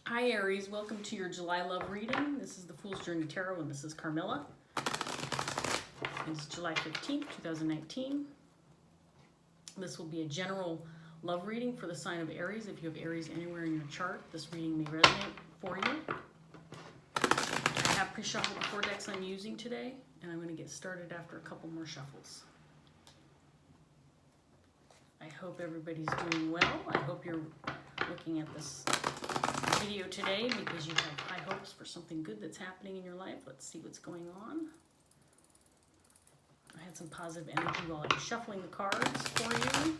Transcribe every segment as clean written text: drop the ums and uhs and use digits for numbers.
Hi Aries, welcome to your July love reading. This is the Fool's Journey Tarot and this is Carmilla. It's July 15th, 2019. This will be a general love reading for the sign of Aries. If you have Aries anywhere in your chart, this reading may resonate for you. I have pre-shuffled the 4 decks I'm using today, and I'm going to get started after a couple more shuffles. I hope everybody's doing well. I hope you're looking at this video today because you have high hopes for something good that's happening in your life. Let's see what's going on. I had some positive energy while I was shuffling the cards for you,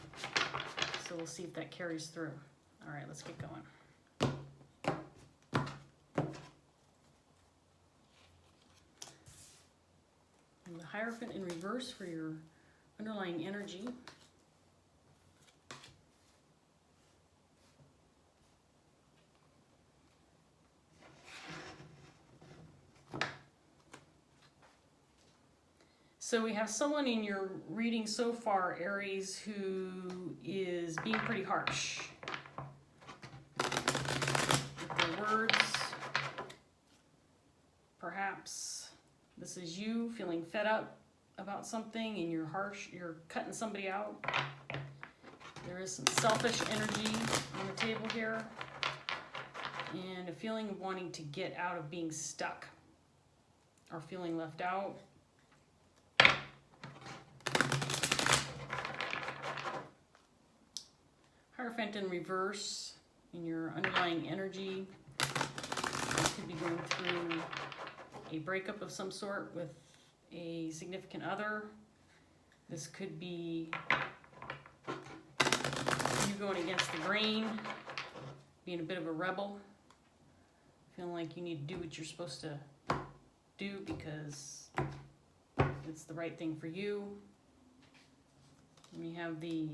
so we'll see if that carries through. All right, let's get going. And the Hierophant in reverse for your underlying energy. So we have someone in your reading so far, Aries, who is being pretty harsh with their words. Perhaps this is you feeling fed up about something and you're harsh, you're cutting somebody out. There is some selfish energy on the table here and a feeling of wanting to get out of being stuck or feeling left out. Hierophant in reverse in your underlying energy. You could be going through a breakup of some sort with a significant other. This could be you going against the grain, being a bit of a rebel, feeling like you need to do what you're supposed to do because it's the right thing for you. And we have the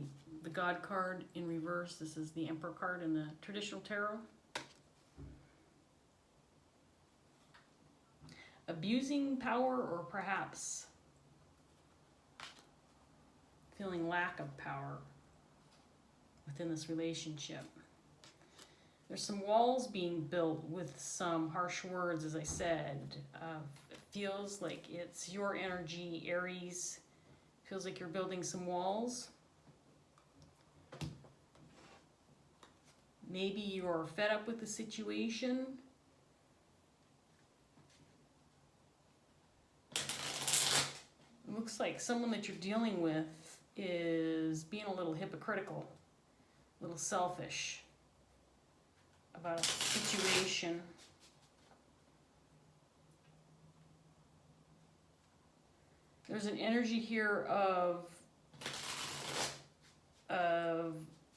God card in reverse. This is the Emperor card in the traditional tarot. Abusing power or perhaps feeling lack of power within this relationship. There's some walls being built with some harsh words, as I said. It feels like it's your energy, Aries. Feels like you're building some walls. Maybe you're fed up with the situation. It looks like someone that you're dealing with is being a little hypocritical, a little selfish about a situation. There's an energy here of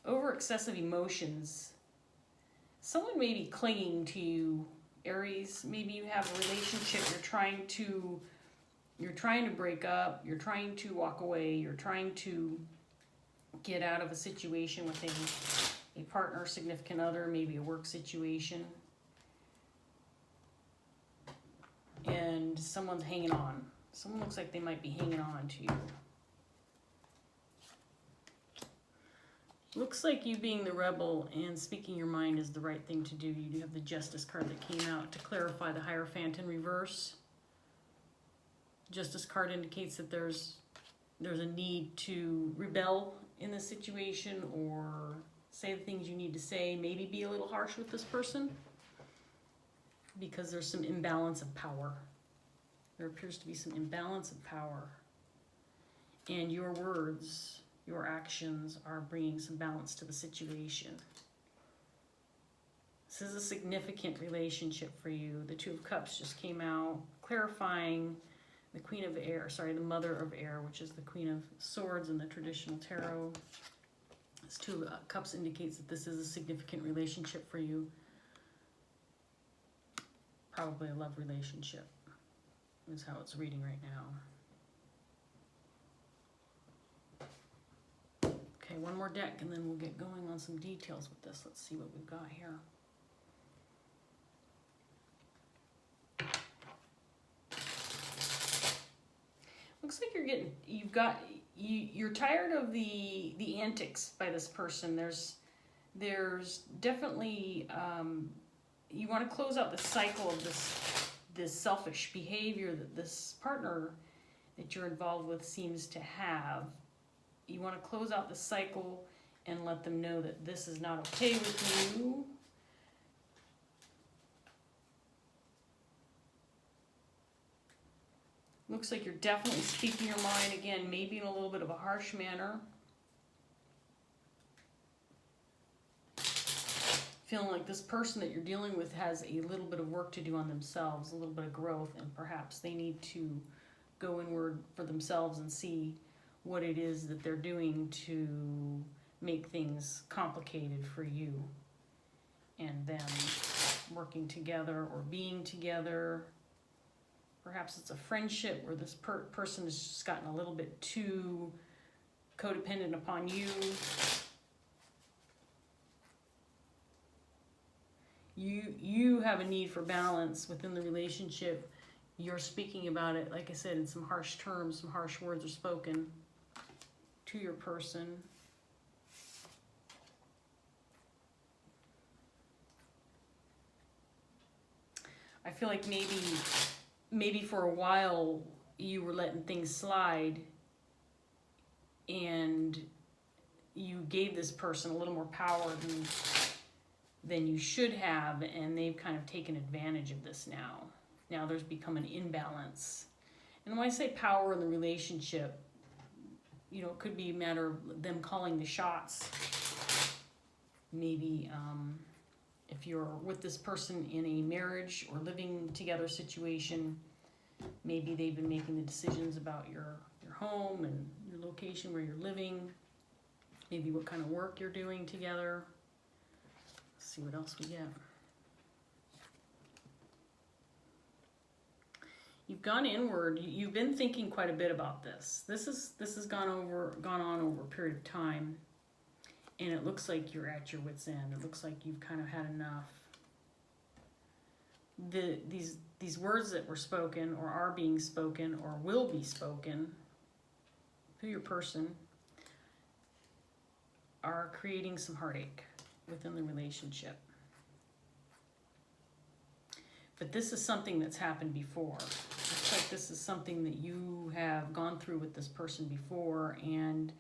over excessive emotions. Someone may be clinging to you, Aries. Maybe you have a relationship you're trying to break up, you're trying to walk away, you're trying to get out of a situation with a partner, significant other, maybe a work situation. And someone's hanging on. Someone looks like they might be hanging on to you. Looks like you being the rebel and speaking your mind is the right thing to do. You do have the Justice card that came out to clarify the Hierophant in reverse. Justice card indicates that there's a need to rebel in this situation or say the things you need to say. Maybe be a little harsh with this person because there's some imbalance of power. There appears to be some imbalance of power. And your words, your actions are bringing some balance to the situation. This is a significant relationship for you. The Two of Cups just came out, clarifying the Queen of Air, the Mother of Air, which is the Queen of Swords in the traditional tarot. This Two of Cups indicates that this is a significant relationship for you. Probably a love relationship is how it's reading right now. Okay, one more deck and then we'll get going on some details with this. Let's see what we've got here. Looks like you're tired of the antics by this person. There's definitely you want to close out the cycle of this selfish behavior that this partner that you're involved with seems to have. You want to close out the cycle and let them know that this is not okay with you. Looks like you're definitely speaking your mind again, maybe in a little bit of a harsh manner. Feeling like this person that you're dealing with has a little bit of work to do on themselves, a little bit of growth, and perhaps they need to go inward for themselves and see what it is that they're doing to make things complicated for you. And them working together or being together. Perhaps it's a friendship where this person has just gotten a little bit too codependent upon you. You have a need for balance within the relationship. You're speaking about it, like I said, in some harsh terms, some harsh words are spoken to your person. I feel like maybe for a while you were letting things slide and you gave this person a little more power than you should have, and they've kind of taken advantage of this now. Now there's become an imbalance. And when I say power in the relationship, you know, it could be a matter of them calling the shots. Maybe if you're with this person in a marriage or living together situation, maybe they've been making the decisions about your home and your location where you're living, maybe what kind of work you're doing together. Let's see what else we get. You've gone inward. You've been thinking quite a bit about this. This has gone on over a period of time, and it looks like you're at your wit's end. It looks like you've kind of had enough. These words that were spoken or are being spoken or will be spoken to your person are creating some heartache within the relationship. But this is something that's happened before. Looks like this is something that you have gone through with this person before, and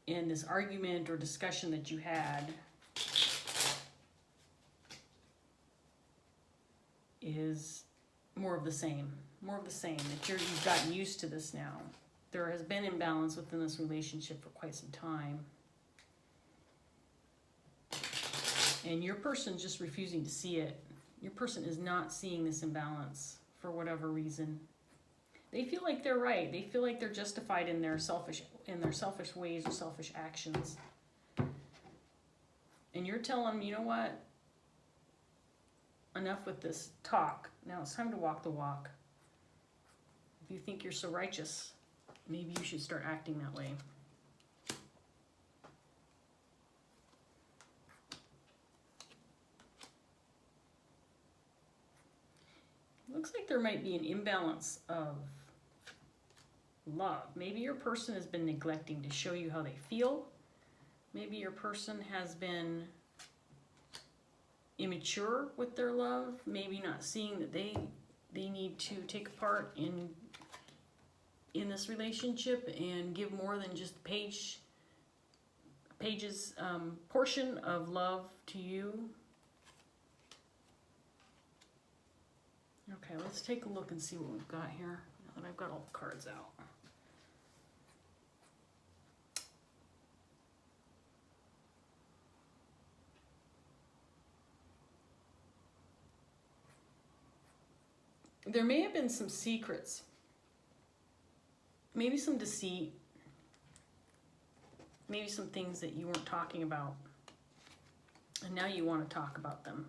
in this argument or discussion that you had is more of the same. More of the same, that you've gotten used to this now. There has been imbalance within this relationship for quite some time. And your person's just refusing to see it. Your person is not seeing this imbalance for whatever reason. They feel like they're right. They feel like they're justified in their selfish ways or selfish actions. And you're telling them, you know what? Enough with this talk. Now it's time to walk the walk. If you think you're so righteous, maybe you should start acting that way. Looks like there might be an imbalance of love. Maybe your person has been neglecting to show you how they feel. Maybe your person has been immature with their love. Maybe not seeing that they need to take a part in this relationship and give more than just page's portion of love to you. Okay, let's take a look and see what we've got here now that I've got all the cards out. There may have been some secrets, maybe some deceit, maybe some things that you weren't talking about, and now you want to talk about them.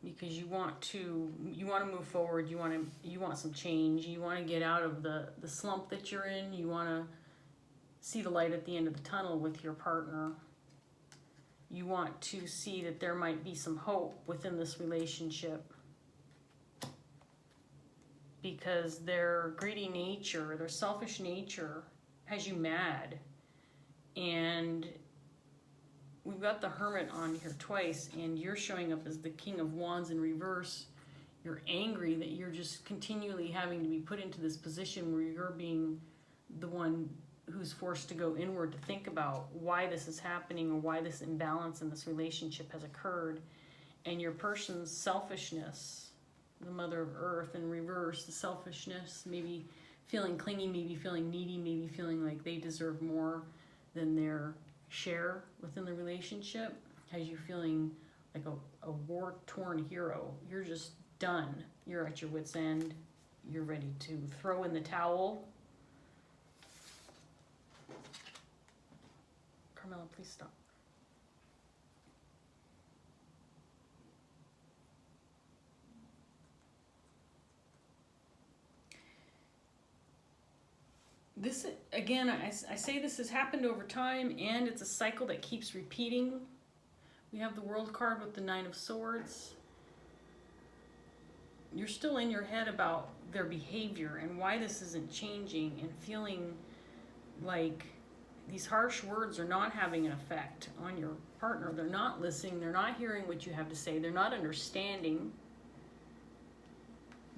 Because you want to move forward, you want some change, you want to get out of the slump that you're in, you want to see the light at the end of the tunnel with your partner. You want to see that there might be some hope within this relationship. Because their greedy nature, their selfish nature has you mad. And we've got the Hermit on here twice, and you're showing up as the King of Wands in reverse. You're angry that you're just continually having to be put into this position where you're being the one who's forced to go inward to think about why this is happening or why this imbalance in this relationship has occurred. And your person's selfishness, the Mother of Earth in reverse, the selfishness, maybe feeling clingy, maybe feeling needy, maybe feeling like they deserve more than their share within the relationship, has you feeling like a war-torn hero. You're just done. You're at your wit's end. You're ready to throw in the towel. Carmela, please stop. This, again, I say this has happened over time, and it's a cycle that keeps repeating. We have the World card with the Nine of Swords. You're still in your head about their behavior and why this isn't changing, and feeling like these harsh words are not having an effect on your partner. They're not listening. They're not hearing what you have to say. They're not understanding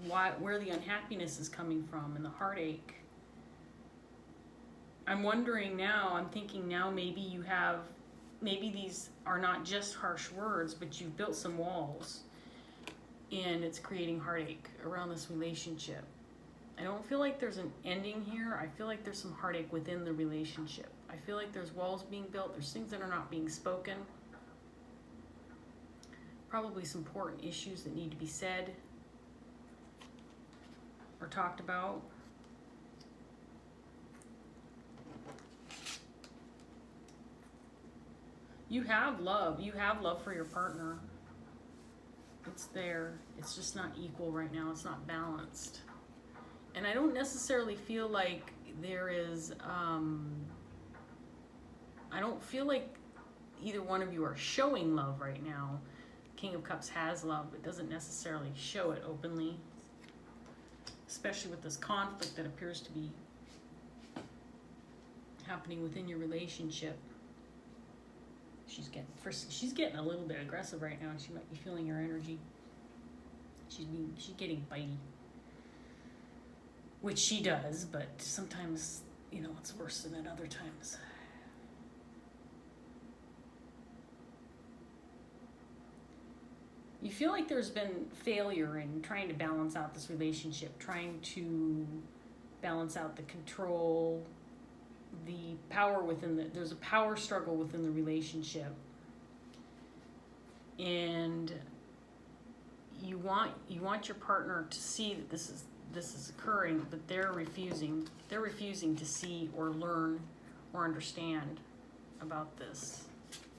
where the unhappiness is coming from and the heartache. I'm wondering now, I'm thinking now maybe these are not just harsh words, but you've built some walls and it's creating heartache around this relationship. I don't feel like there's an ending here. I feel like there's some heartache within the relationship. I feel like there's walls being built. There's things that are not being spoken. Probably some important issues that need to be said or talked about. You have love. You have love for your partner. It's there. It's just not equal right now. It's not balanced. And I don't necessarily feel like there is, I don't feel like either one of you are showing love right now. King of Cups has love, but doesn't necessarily show it openly. Especially with this conflict that appears to be happening within your relationship. She's getting a little bit aggressive right now, and she might be feeling your energy. She's getting bitey, which she does, but sometimes, you know, it's worse than at other times. You feel like there's been failure in trying to balance out this relationship, trying to balance out the control, the power there's a power struggle within the relationship, and you want your partner to see that this is occurring, but they're refusing to see or learn or understand about this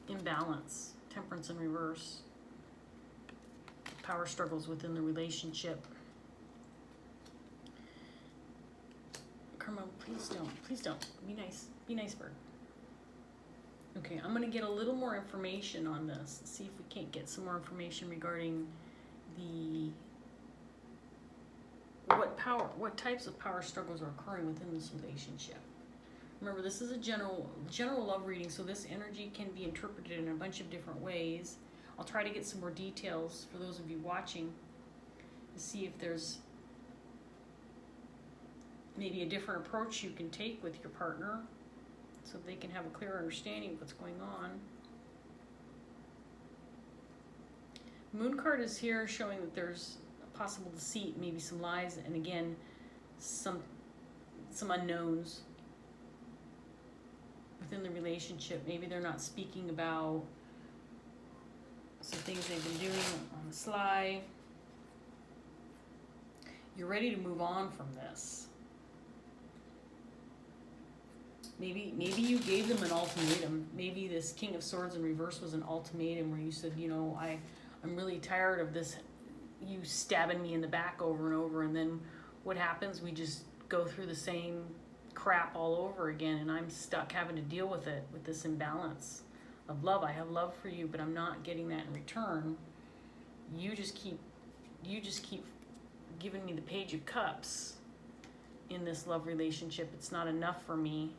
imbalance. Temperance in reverse, power struggles within the relationship. Karma, please don't. Be nice, bird. Okay, I'm gonna get a little more information on this. See if we can't get some more information regarding what types of power struggles are occurring within this relationship. Remember, this is a general love reading, so this energy can be interpreted in a bunch of different ways. I'll try to get some more details for those of you watching to see if there's maybe a different approach you can take with your partner so they can have a clearer understanding of what's going on. Moon card is here showing that there's a possible deceit, maybe some lies, and again, some unknowns within the relationship. Maybe they're not speaking about some things they've been doing on the sly. You're ready to move on from this. Maybe you gave them an ultimatum. Maybe this King of Swords in reverse was an ultimatum where you said, you know, I'm really tired of this, you stabbing me in the back over and over, and then what happens? We just go through the same crap all over again, and I'm stuck having to deal with it, with this imbalance of love. I have love for you, but I'm not getting that in return. You just keep giving me the Page of Cups in this love relationship. It's not enough for me.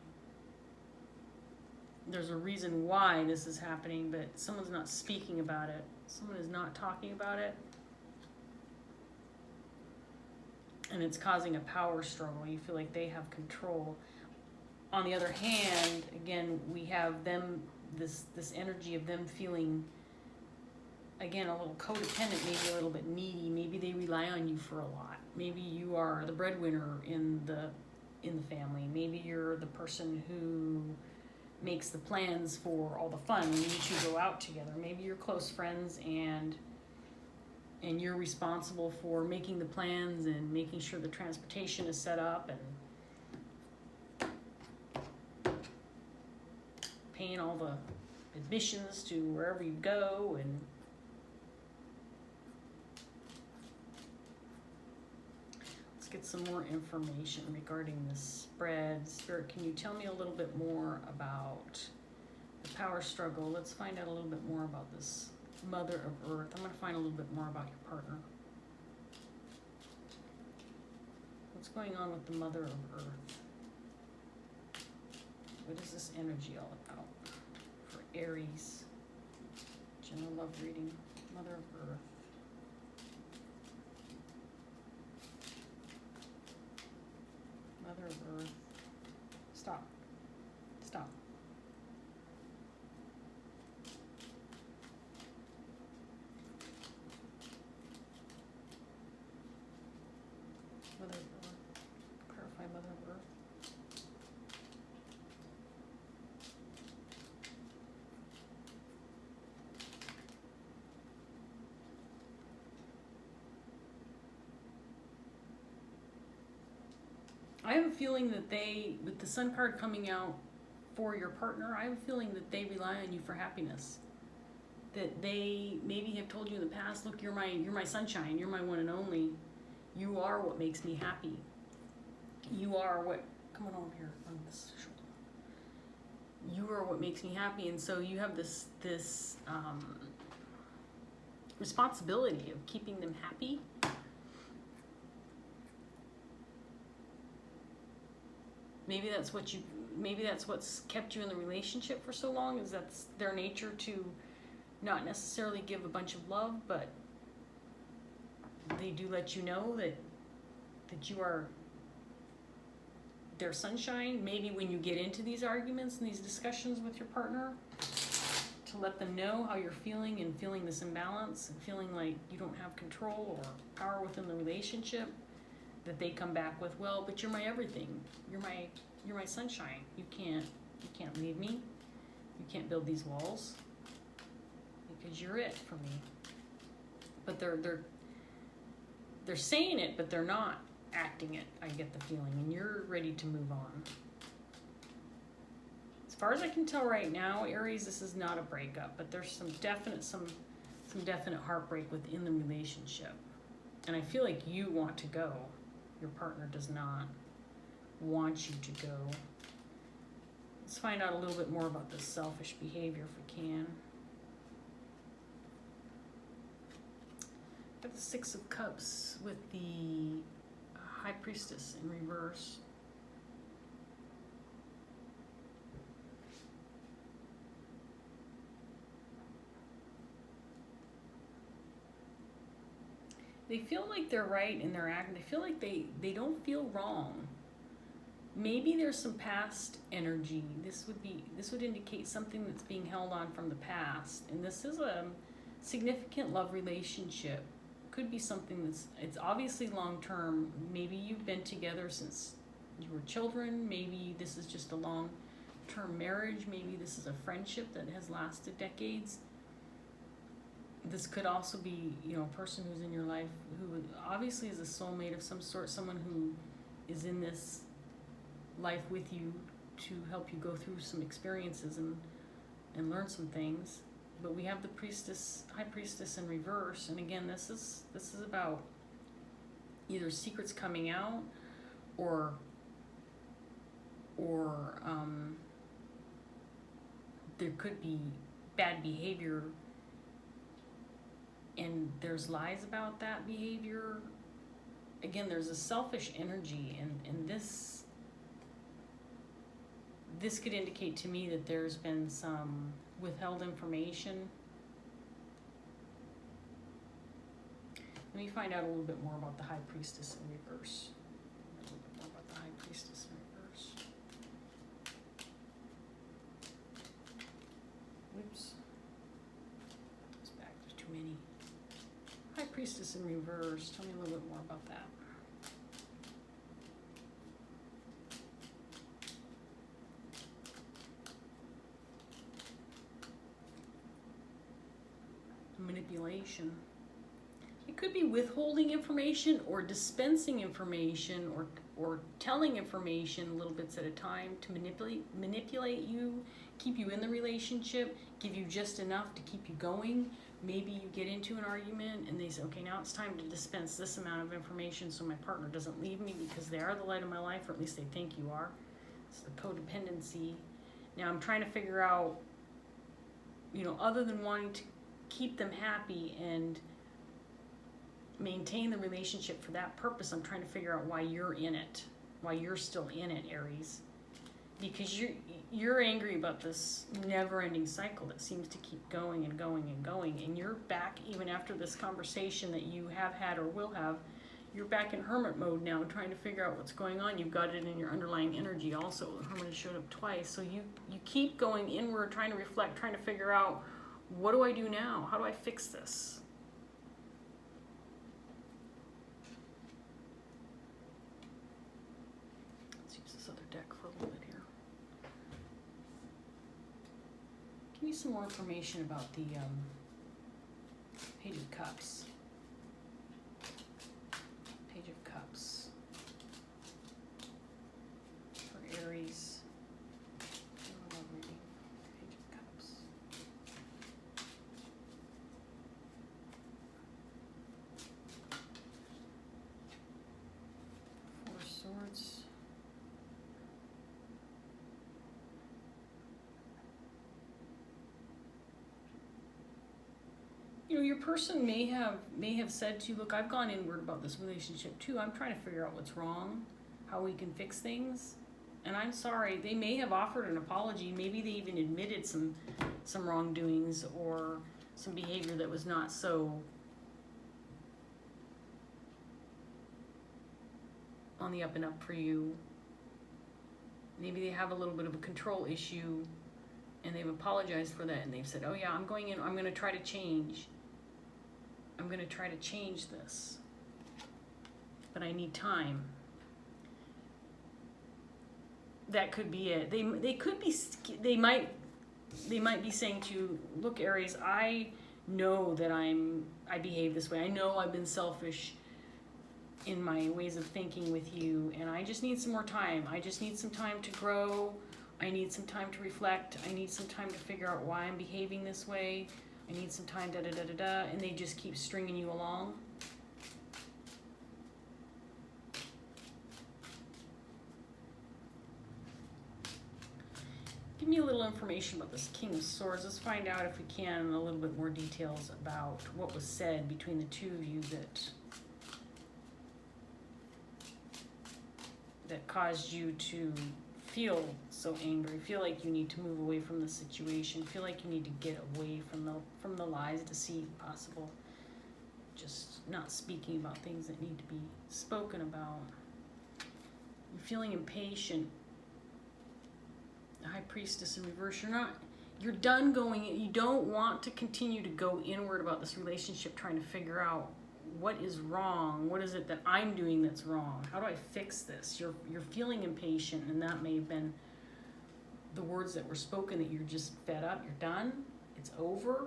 there's a reason why this is happening, but someone's not speaking about it. Someone is not talking about it. And it's causing a power struggle. You feel like they have control. On the other hand, again, we have them, this energy of them feeling, again, a little codependent, maybe a little bit needy. Maybe they rely on you for a lot. Maybe you are the breadwinner in the family. Maybe you're the person who makes the plans for all the fun when you two go out together. Maybe you're close friends and you're responsible for making the plans and making sure the transportation is set up and paying all the admissions to wherever you go. And let's get some more information regarding this spread. Spirit, can you tell me a little bit more about the power struggle? Let's find out a little bit more about this Mother of Earth. I'm going to find a little bit more about your partner. What's going on with the Mother of Earth? What is this energy all about for Aries? General love reading. Mother of Earth. Mother of Earth. Stop. Stop. Mother of Earth. Clarify Mother of Earth. I have a feeling that they, with the Sun card coming out for your partner, I have a feeling that they rely on you for happiness. That they maybe have told you in the past, look, you're my sunshine, you're my one and only. You are what makes me happy. You are what, come on over here on this shoulder. You are what makes me happy, and so you have this responsibility of keeping them happy. Maybe that's what's kept you in the relationship for so long, is that's their nature to not necessarily give a bunch of love, but they do let you know that you are their sunshine. Maybe when you get into these arguments and these discussions with your partner, to let them know how you're feeling and feeling this imbalance and feeling like you don't have control or power within the relationship, that they come back with, well, but you're my everything. You're my sunshine. You can't leave me. You can't build these walls because you're it for me. But they're saying it, but they're not acting it. I get the feeling, and you're ready to move on. As far as I can tell right now, Aries, this is not a breakup, but there's some definite heartbreak within the relationship. And I feel like you want to go. Your partner does not want you to go. Let's find out a little bit more about this selfish behavior if we can. Got the Six of Cups with the High Priestess in reverse. They feel like they're right in their act. They feel like they don't feel wrong. Maybe there's some past energy. This would indicate something that's being held on from the past. And this is a significant love relationship. Could be something it's obviously long-term. Maybe you've been together since you were children. Maybe this is just a long-term marriage. Maybe this is a friendship that has lasted decades. This could also be, a person who's in your life who obviously is a soulmate of some sort, someone who is in this life with you to help you go through some experiences and learn some things. But we have the High Priestess in reverse, and again, this is about either secrets coming out or there could be bad behavior. And there's lies about that behavior. Again, there's a selfish energy, and this could indicate to me that there's been some withheld information. Let me find out a little bit more about the High Priestess in reverse. A little bit more about the High Priestess in reverse. Whoops. It's back. There's too many. High Priestess in reverse. Tell me a little bit more about that. Manipulation. It could be withholding information or dispensing information or telling information little bits at a time to manipulate you, keep you in the relationship, give you just enough to keep you going. Maybe you get into an argument and they say, okay, now it's time to dispense this amount of information so my partner doesn't leave me because they are the light of my life, or at least they think you are. It's the codependency. Now I'm trying to figure out, other than wanting to keep them happy and maintain the relationship for that purpose, I'm trying to figure out why you're in it, why you're still in it, Aries. Because you're angry about this never-ending cycle that seems to keep going and going and going, and you're back, even after this conversation that you have had or will have, you're back in hermit mode now, trying to figure out what's going on. You've got it in your underlying energy also. The hermit has showed up twice, so you keep going inward, trying to reflect, trying to figure out, what do I do now? How do I fix this? Let's use this other deck for a little bit here. Give me some more information about the Page of Cups. Page of Cups for Aries. Love reading. Page of Cups. Four of Swords. Your person may have said to you, look, I've gone inward about this relationship too. I'm trying to figure out what's wrong, how we can fix things. And I'm sorry, they may have offered an apology. Maybe they even admitted some wrongdoings or some behavior that was not so on the up and up for you. Maybe they have a little bit of a control issue and they've apologized for that and they've said, oh yeah, I'm going in, I'm going to try to change. I'm going to try to change this, but I need time. That could be it. They might be saying to you, look, Aries, I know that I behave this way. I know I've been selfish in my ways of thinking with you, and I just need some more time. I just need some time to grow. I need some time to reflect. I need some time to figure out why I'm behaving this way. I need some time, da-da-da-da-da, and they just keep stringing you along. Give me a little information about this King of Swords. Let's find out, if we can, a little bit more details about what was said between the two of you that caused you to feel so angry, feel like you need to move away from the situation, feel like you need to get away from the lies, deceit, possible, just not speaking about things that need to be spoken about. You're feeling impatient. The High Priestess in reverse. You're done going. You don't want to continue to go inward about this relationship, trying to figure out what is wrong. What is it that I'm doing that's wrong? How do I fix this? You're feeling impatient, and that may have been the words that were spoken, that you're just fed up, you're done, it's over.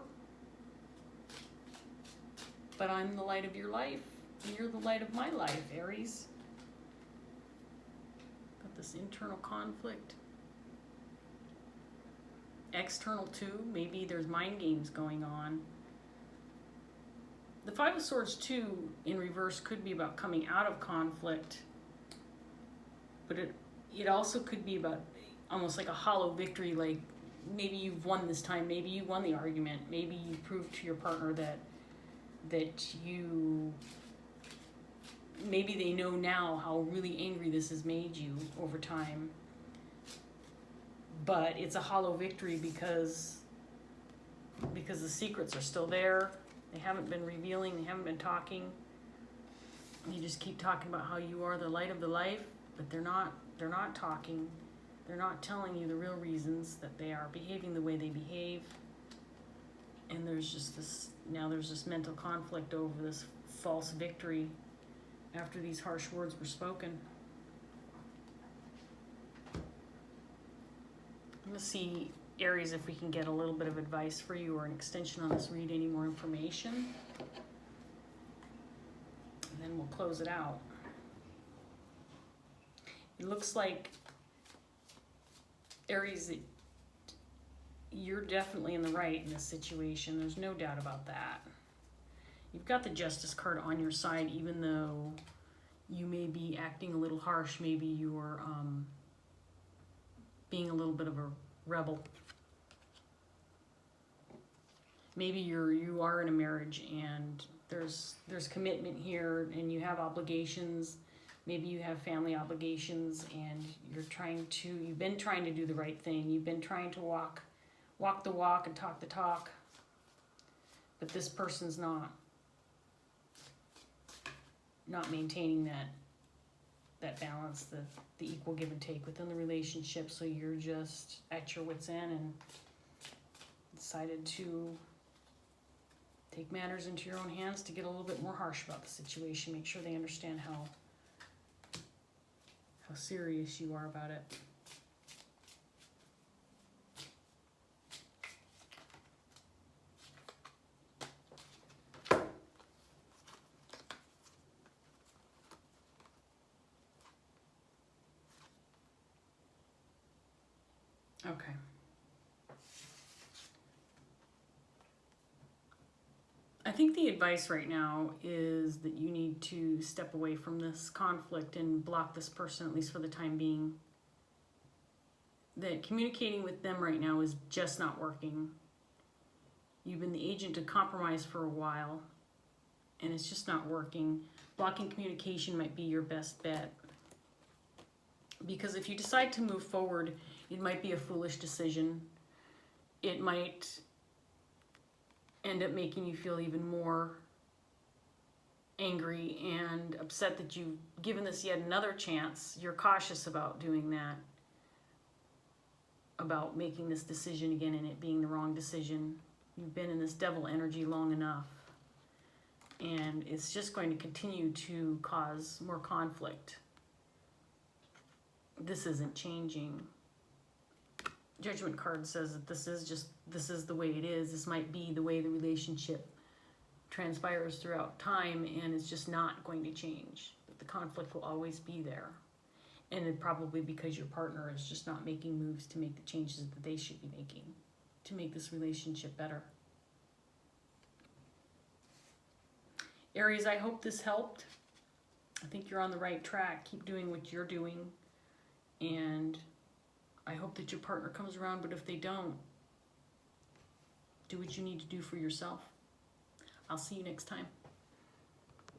But I'm the light of your life, and you're the light of my life, Aries. Got this internal conflict. External too, maybe there's mind games going on. The Five of Swords too, in reverse, could be about coming out of conflict, but it also could be about almost like a hollow victory, like maybe you've won this time, maybe you won the argument, maybe you proved to your partner that you, maybe they know now how really angry this has made you over time. but it's a hollow victory because the secrets are still there. They haven't been revealing, they haven't been talking. You just keep talking about how you are the light of the life, but they're not talking. They're not telling you the real reasons that they are behaving the way they behave. And there's this mental conflict over this false victory after these harsh words were spoken. I'm going to see, Aries, if we can get a little bit of advice for you or an extension on this read, any more information. And then we'll close it out. It looks like, Aries, you're definitely in the right in this situation. There's no doubt about that. You've got the Justice card on your side, even though you may be acting a little harsh. Maybe you're being a little bit of a rebel. Maybe you are in a marriage and there's commitment here and you have obligations. Maybe you have family obligations and you've been trying to do the right thing. You've been trying to walk the walk and talk the talk. But this person's not maintaining that balance, the equal give and take within the relationship. So you're just at your wit's end and decided to take matters into your own hands to get a little bit more harsh about the situation. Make sure they understand how serious you are about it. Okay. I think the advice right now is that you need to step away from this conflict and block this person, at least for the time being. That communicating with them right now is just not working. You've been the agent of compromise for a while, and it's just not working. Blocking communication might be your best bet. Because if you decide to move forward, it might be a foolish decision. It might end up making you feel even more angry and upset that you've given this yet another chance. You're cautious about doing that, about making this decision again and it being the wrong decision. You've been in this devil energy long enough, and it's just going to continue to cause more conflict. This isn't changing. Judgment card says that this is the way it is. This might be the way the relationship transpires throughout time, and it's just not going to change. The conflict will always be there. And it probably because your partner is just not making moves to make the changes that they should be making to make this relationship better. Aries, I hope this helped. I think you're on the right track. Keep doing what you're doing. And I hope that your partner comes around, but if they don't, do what you need to do for yourself. I'll see you next time.